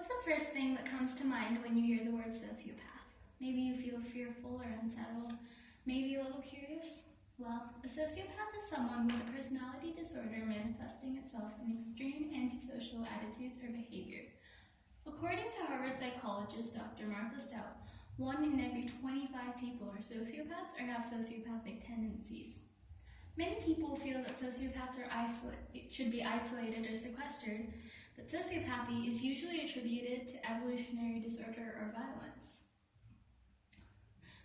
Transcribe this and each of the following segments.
What's the first thing that comes to mind when you hear the word sociopath? Maybe you feel fearful or unsettled, maybe a little curious. Well, a sociopath is someone with a personality disorder manifesting itself in extreme antisocial attitudes or behavior. According to Harvard psychologist Dr. Martha Stout, 1 in every 25 people are sociopaths or have sociopathic tendencies. Many people feel that sociopaths should be isolated or sequestered, but sociopathy is usually attributed to evolutionary disorder or violence.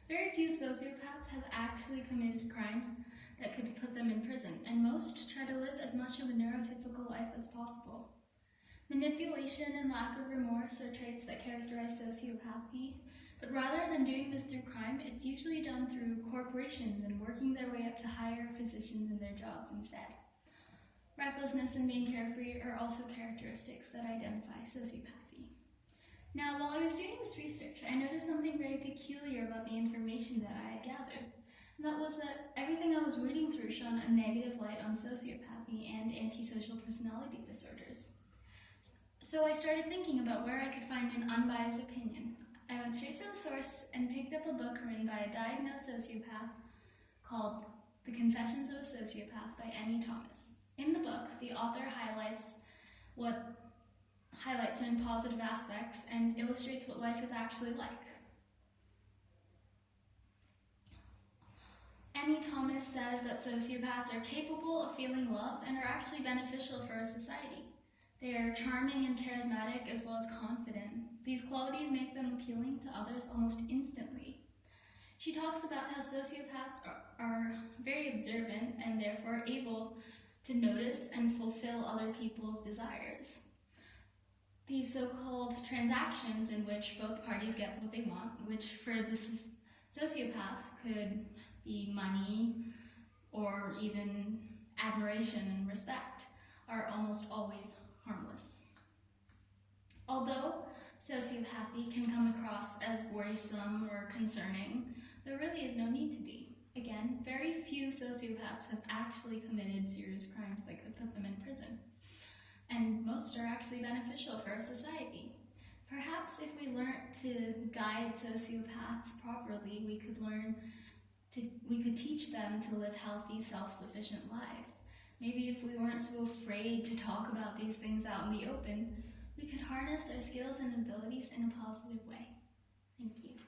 Very few sociopaths have actually committed crimes that could put them in prison, and most try to live as much of a neurotypical life as possible. Manipulation and lack of remorse are traits that characterize sociopathy, but rather than doing this through crime, it's usually done through corporations and working their way up to higher positions in their jobs instead. Recklessness and being carefree are also characteristics that identify sociopathy. Now, while I was doing this research, I noticed something very peculiar about the information that I had gathered. And that was that everything I was reading through shone a negative light on sociopathy and antisocial personality disorders. So I started thinking about where I could find an unbiased opinion. I went straight to the source and picked up a book written by a diagnosed sociopath called The Confessions of a Sociopath by Emmy Thomas. In the book, the author highlights certain positive aspects and illustrates what life is actually like. Emmy Thomas says that sociopaths are capable of feeling love and are actually beneficial for our society. They are charming and charismatic as well as confident. These qualities make them appealing to others almost instantly. She talks about how sociopaths are very observant and therefore able to notice and fulfill other people's desires. These so-called transactions in which both parties get what they want, which for this sociopath could be money or even admiration and respect, are almost always harmless. Although sociopathy can come across as worrisome or concerning, there really is no need to be. Again, very few sociopaths have actually committed serious crimes that could put them in prison, and most are actually beneficial for our society. Perhaps if we learned to guide sociopaths properly, we could teach them to live healthy, self-sufficient lives. Maybe if we weren't so afraid to talk about these things out in the open, we could harness their skills and abilities in a positive way. Thank you.